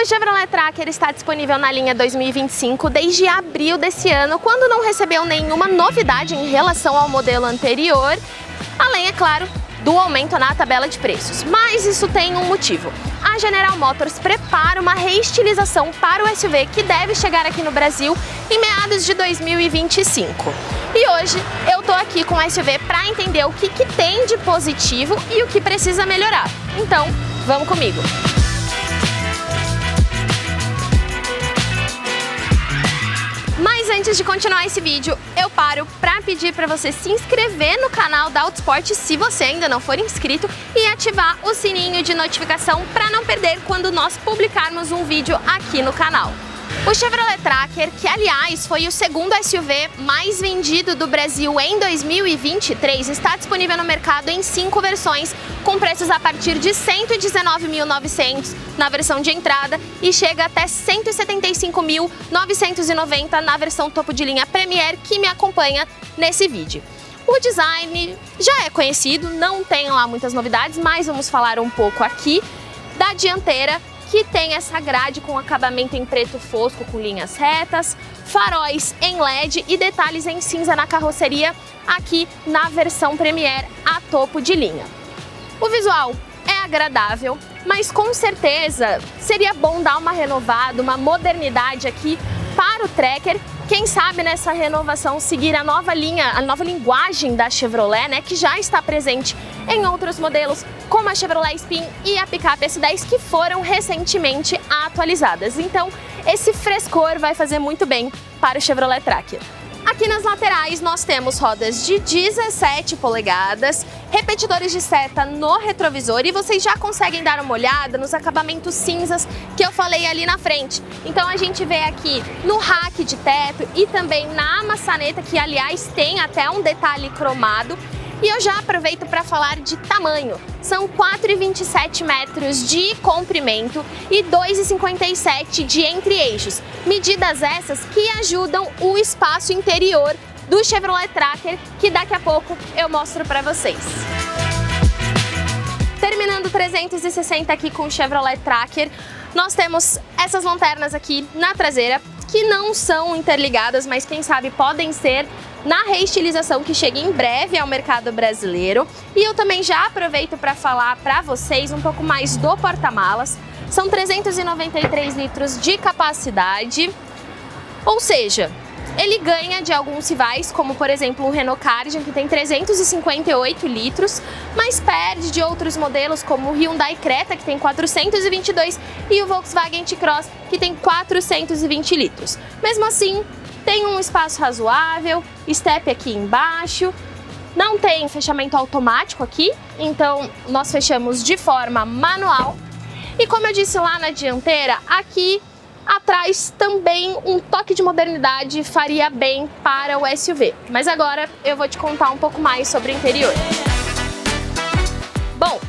O Chevrolet Tracker está disponível na linha 2025 desde abril desse ano, quando não recebeu nenhuma novidade em relação ao modelo anterior, além, é claro, do aumento na tabela de preços. Mas isso tem um motivo. A General Motors prepara uma reestilização para o SUV que deve chegar aqui no Brasil em meados de 2025. E hoje eu tô aqui com o SUV para entender o que tem de positivo e o que precisa melhorar. Então, vamos comigo! Mas antes de continuar esse vídeo, eu paro para pedir para você se inscrever no canal da Autosport se você ainda não for inscrito e ativar o sininho de notificação para não perder quando nós publicarmos um vídeo aqui no canal. O Chevrolet Tracker, que aliás foi o segundo SUV mais vendido do Brasil em 2023, está disponível no mercado em 5 versões, com preços a partir de R$ 119.900 na versão de entrada e chega até R$ 175.990 na versão topo de linha Premier, que me acompanha nesse vídeo. O design já é conhecido, não tem lá muitas novidades, mas vamos falar um pouco aqui da dianteira, que tem essa grade com acabamento em preto fosco com linhas retas, faróis em LED e detalhes em cinza na carroceria aqui na versão Premier a topo de linha. O visual é agradável, mas com certeza seria bom dar uma renovada, uma modernidade aqui para o Tracker. Quem sabe nessa renovação seguir a nova linguagem da Chevrolet, né, que já está presente em outros modelos, como a Chevrolet Spin e a picape S10, que foram recentemente atualizadas. Então, esse frescor vai fazer muito bem para o Chevrolet Tracker. Aqui nas laterais nós temos rodas de 17 polegadas, repetidores de seta no retrovisor e vocês já conseguem dar uma olhada nos acabamentos cinzas que eu falei ali na frente. Então a gente vê aqui no rack de teto e também na maçaneta, que aliás tem até um detalhe cromado. E eu já aproveito para falar de tamanho. São 4,27 metros de comprimento e 2,57 de entre-eixos. Medidas essas que ajudam o espaço interior do Chevrolet Tracker, que daqui a pouco eu mostro para vocês. Terminando 360 aqui com o Chevrolet Tracker, nós temos essas lanternas aqui na traseira, que não são interligadas, mas quem sabe podem ser na reestilização que chega em breve ao mercado brasileiro. E eu também já aproveito para falar para vocês um pouco mais do porta-malas. São 393 litros de capacidade, ou seja, ele ganha de alguns rivais, como por exemplo o Renault Cardian, que tem 358 litros, mas perde de outros modelos como o Hyundai Creta, que tem 422, e o Volkswagen T-Cross, que tem 420 litros. Mesmo assim, tem um espaço razoável, step aqui embaixo, não tem fechamento automático aqui, então nós fechamos de forma manual. E como eu disse lá na dianteira, aqui atrás também um toque de modernidade faria bem para o SUV. Mas agora eu vou te contar um pouco mais sobre o interior. Bom,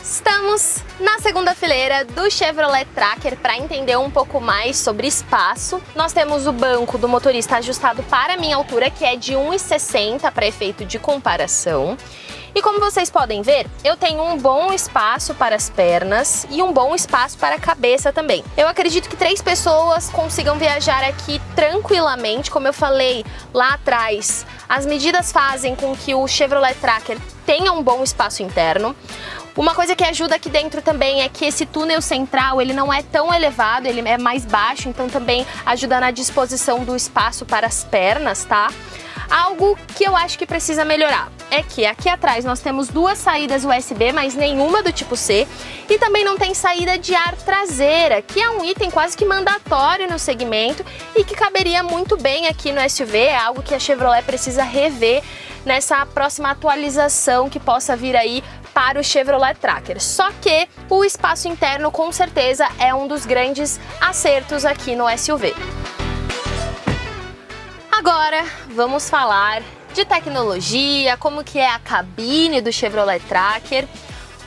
estamos na segunda fileira do Chevrolet Tracker para entender um pouco mais sobre espaço. Nós temos o banco do motorista ajustado para a minha altura, que é de 1,60 para efeito de comparação. E como vocês podem ver, eu tenho um bom espaço para as pernas e um bom espaço para a cabeça também. Eu acredito que 3 pessoas consigam viajar aqui tranquilamente. Como eu falei lá atrás, as medidas fazem com que o Chevrolet Tracker tenha um bom espaço interno. Uma coisa que ajuda aqui dentro também é que esse túnel central, ele não é tão elevado, ele é mais baixo, então também ajuda na disposição do espaço para as pernas, tá? Algo que eu acho que precisa melhorar é que aqui atrás nós temos 2 saídas USB, mas nenhuma do tipo C, e também não tem saída de ar traseira, que é um item quase que mandatório no segmento e que caberia muito bem aqui no SUV. É algo que a Chevrolet precisa rever nessa próxima atualização que possa vir aí para o Chevrolet Tracker. Só que o espaço interno com certeza é um dos grandes acertos aqui no SUV. Agora vamos falar de tecnologia, como que é a cabine do Chevrolet Tracker.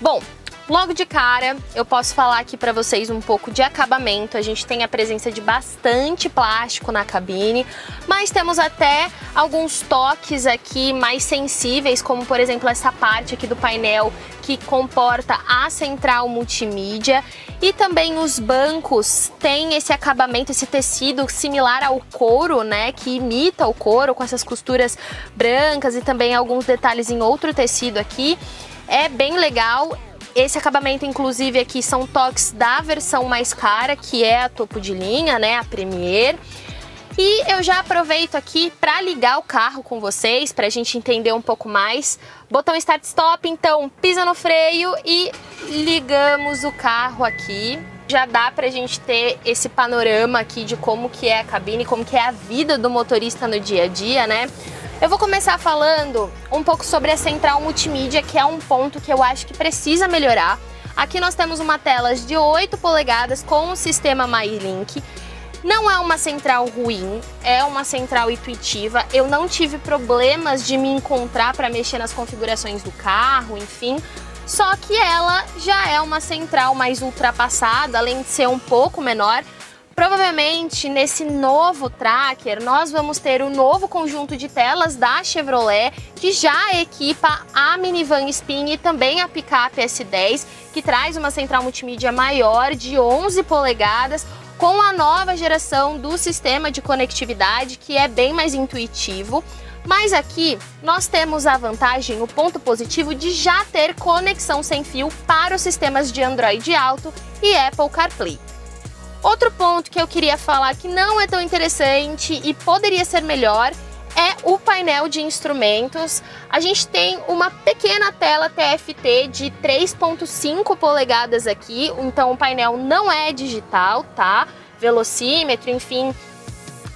Bom, Logo de cara, eu posso falar aqui para vocês um pouco de acabamento. A gente tem a presença de bastante plástico na cabine, mas temos até alguns toques aqui mais sensíveis, como por exemplo essa parte aqui do painel que comporta a central multimídia, e também os bancos têm esse acabamento, esse tecido similar ao couro, né, que imita o couro, com essas costuras brancas e também alguns detalhes em outro tecido aqui. É bem legal. Esse acabamento, inclusive, aqui são toques da versão mais cara, que é a topo de linha, né, a Premier. E eu já aproveito aqui para ligar o carro com vocês, para a gente entender um pouco mais. Botão Start Stop, então pisa no freio e ligamos o carro aqui. Já dá pra gente ter esse panorama aqui de como que é a cabine, como que é a vida do motorista no dia a dia, né? Eu vou começar falando um pouco sobre a central multimídia, que é um ponto que eu acho que precisa melhorar. Aqui nós temos uma tela de 8 polegadas com o sistema MyLink. Não é uma central ruim, é uma central intuitiva. Eu não tive problemas de me encontrar para mexer nas configurações do carro, enfim. Só que ela já é uma central mais ultrapassada, além de ser um pouco menor. Provavelmente nesse novo Tracker nós vamos ter o novo conjunto de telas da Chevrolet, que já equipa a minivan Spin e também a picape S10, que traz uma central multimídia maior de 11 polegadas, com a nova geração do sistema de conectividade, que é bem mais intuitivo. Mas aqui nós temos a vantagem, o ponto positivo de já ter conexão sem fio para os sistemas de Android Auto e Apple CarPlay. Outro ponto que eu queria falar que não é tão interessante e poderia ser melhor é o painel de instrumentos. A gente tem uma pequena tela TFT de 3,5 polegadas aqui, então o painel não é digital, tá? Velocímetro, enfim,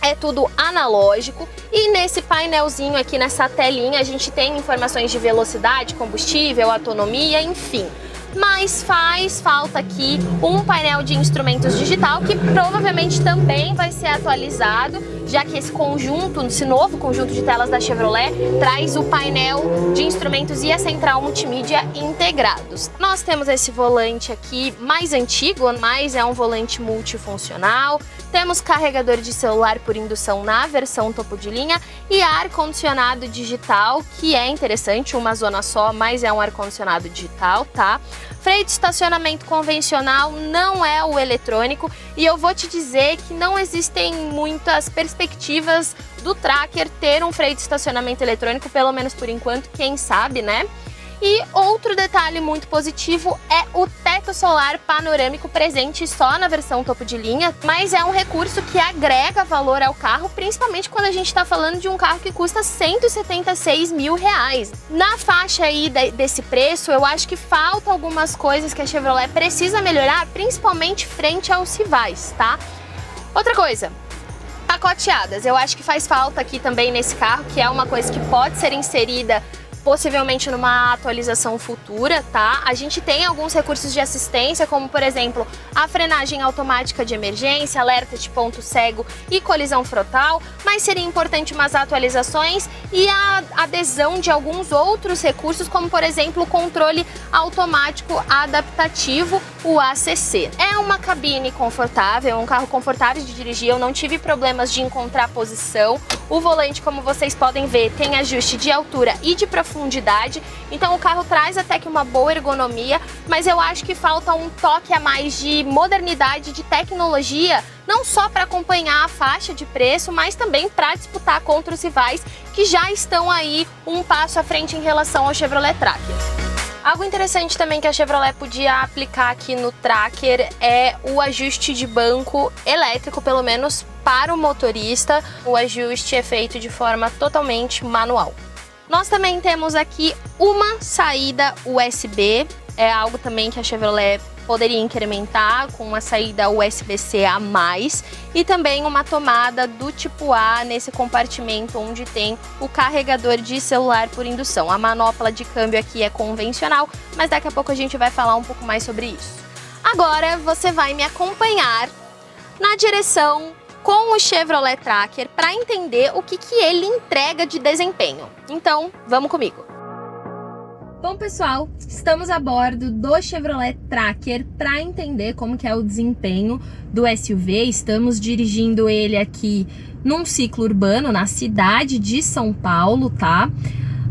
é tudo analógico. E nesse painelzinho aqui, nessa telinha, a gente tem informações de velocidade, combustível, autonomia, enfim. Mas faz falta aqui um painel de instrumentos digital, que provavelmente também vai ser atualizado, já que esse conjunto, esse novo conjunto de telas da Chevrolet traz o painel de instrumentos e a central multimídia integrados. Nós temos esse volante aqui mais antigo, mas é um volante multifuncional. Temos carregador de celular por indução na versão topo de linha e ar-condicionado digital, que é interessante, uma zona só, mas é um ar-condicionado digital, tá? Freio de estacionamento convencional, não é o eletrônico, e eu vou te dizer que não existem muitas perspectivas do Tracker ter um freio de estacionamento eletrônico, pelo menos por enquanto, quem sabe, né? E outro detalhe muito positivo é o teto solar panorâmico, presente só na versão topo de linha, mas é um recurso que agrega valor ao carro, principalmente quando a gente está falando de um carro que custa R$176 mil. Na faixa aí desse preço, eu acho que falta algumas coisas que a Chevrolet precisa melhorar, principalmente frente aos rivais, tá? Outra coisa, pacoteadas. Eu acho que faz falta aqui também nesse carro, que é uma coisa que pode ser inserida possivelmente numa atualização futura, tá? A gente tem alguns recursos de assistência, como por exemplo, a frenagem automática de emergência, alerta de ponto cego e colisão frontal, mas seria importante umas atualizações e a adesão de alguns outros recursos, como por exemplo, o controle automático adaptativo, o ACC. É uma cabine confortável, é um carro confortável de dirigir, eu não tive problemas de encontrar posição. O volante, como vocês podem ver, tem ajuste de altura e de profundidade, então o carro traz até que uma boa ergonomia, mas eu acho que falta um toque a mais de modernidade, de tecnologia, não só para acompanhar a faixa de preço, mas também para disputar contra os rivais que já estão aí um passo à frente em relação ao Chevrolet Tracker. Algo interessante também que a Chevrolet podia aplicar aqui no Tracker é o ajuste de banco elétrico, pelo menos para o motorista. O ajuste é feito de forma totalmente manual. Nós também temos aqui uma saída USB, é algo também que a Chevrolet poderia incrementar com uma saída USB-C a mais, e também uma tomada do tipo A nesse compartimento onde tem o carregador de celular por indução. A manopla de câmbio aqui é convencional, mas daqui a pouco a gente vai falar um pouco mais sobre isso. Agora você vai me acompanhar na direção com o Chevrolet Tracker para entender o que ele entrega de desempenho. Então, vamos comigo! Bom, pessoal, estamos a bordo do Chevrolet Tracker para entender como que é o desempenho do SUV. Estamos dirigindo ele aqui num ciclo urbano na cidade de São Paulo, tá?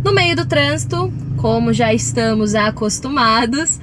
No meio do trânsito, como já estamos acostumados.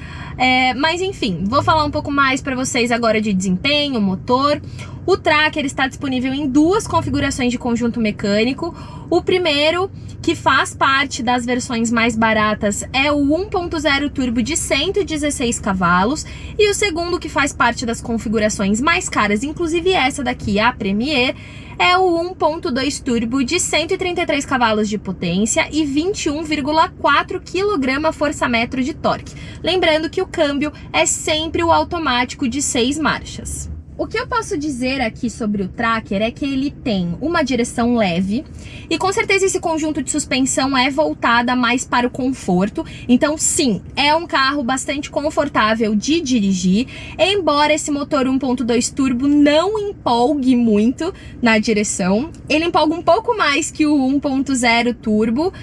Mas enfim, vou falar um pouco mais para vocês agora de desempenho, motor. O Tracker está disponível em duas configurações de conjunto mecânico. O primeiro, que faz parte das versões mais baratas, é o 1.0 turbo de 116 cavalos. E o segundo, que faz parte das configurações mais caras, inclusive essa daqui, a Premier, é o 1.2 turbo de 133 cavalos de potência e 21,4 kgfm de torque. Lembrando que o câmbio é sempre o automático de 6 marchas. O que eu posso dizer aqui sobre o Tracker é que ele tem uma direção leve e com certeza esse conjunto de suspensão é voltada mais para o conforto. Então sim, é um carro bastante confortável de dirigir, embora esse motor 1.2 turbo não empolgue muito na direção. Ele empolga um pouco mais que o 1.0 turbo.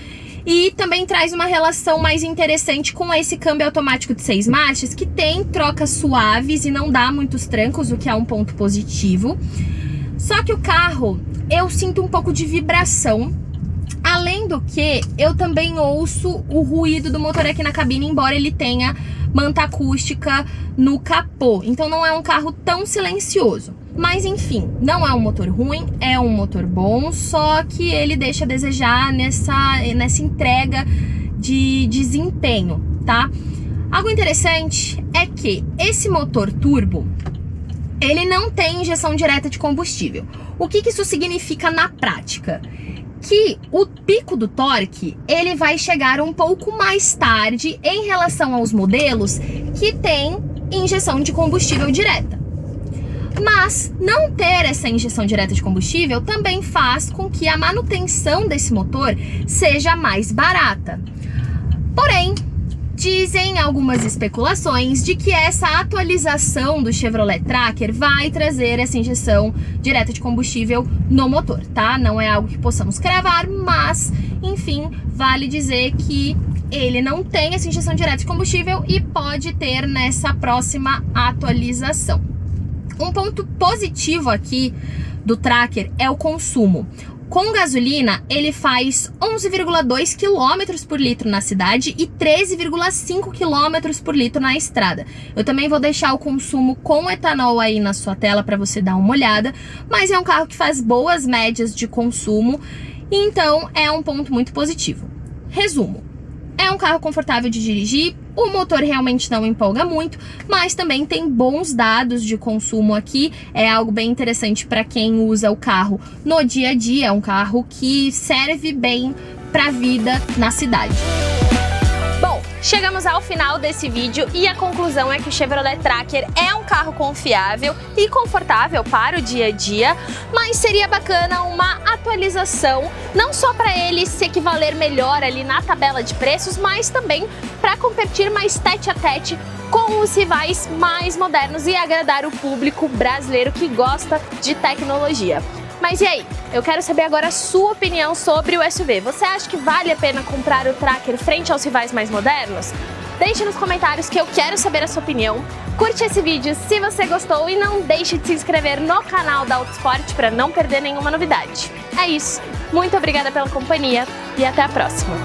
E também traz uma relação mais interessante com esse câmbio automático de 6 marchas, que tem trocas suaves e não dá muitos trancos, o que é um ponto positivo. Só que o carro, eu sinto um pouco de vibração. Além do que, eu também ouço o ruído do motor aqui na cabine, embora ele tenha manta acústica no capô. Então não é um carro tão silencioso. Mas enfim, não é um motor ruim, é um motor bom, só que ele deixa a desejar nessa entrega de desempenho, tá? Algo interessante é que esse motor turbo, ele não tem injeção direta de combustível. O que isso significa na prática? Que o pico do torque, ele vai chegar um pouco mais tarde em relação aos modelos que têm injeção de combustível direta. Mas não ter essa injeção direta de combustível também faz com que a manutenção desse motor seja mais barata. Porém, dizem algumas especulações de que essa atualização do Chevrolet Tracker vai trazer essa injeção direta de combustível no motor, tá? Não é algo que possamos cravar, mas, enfim, vale dizer que ele não tem essa injeção direta de combustível e pode ter nessa próxima atualização. Um ponto positivo aqui do Tracker é o consumo. Com gasolina, ele faz 11,2 km por litro na cidade e 13,5 km por litro na estrada. Eu também vou deixar o consumo com etanol aí na sua tela para você dar uma olhada, mas é um carro que faz boas médias de consumo, então é um ponto muito positivo. Resumo. É um carro confortável de dirigir, o motor realmente não empolga muito, mas também tem bons dados de consumo aqui, é algo bem interessante para quem usa o carro no dia a dia, é um carro que serve bem para a vida na cidade. Bom, chegamos ao final desse vídeo e a conclusão é que o Chevrolet Tracker é um carro confiável e confortável para o dia a dia, mas seria bacana uma atualização, não só para ele se equivaler melhor ali na tabela de preços, mas também para competir mais tete a tete com os rivais mais modernos e agradar o público brasileiro que gosta de tecnologia. Mas e aí? Eu quero saber agora a sua opinião sobre o SUV. Você acha que vale a pena comprar o Tracker frente aos rivais mais modernos? Deixe nos comentários que eu quero saber a sua opinião. Curte esse vídeo se você gostou e não deixe de se inscrever no canal da Autosport para não perder nenhuma novidade. É isso. Muito obrigada pela companhia e até a próxima.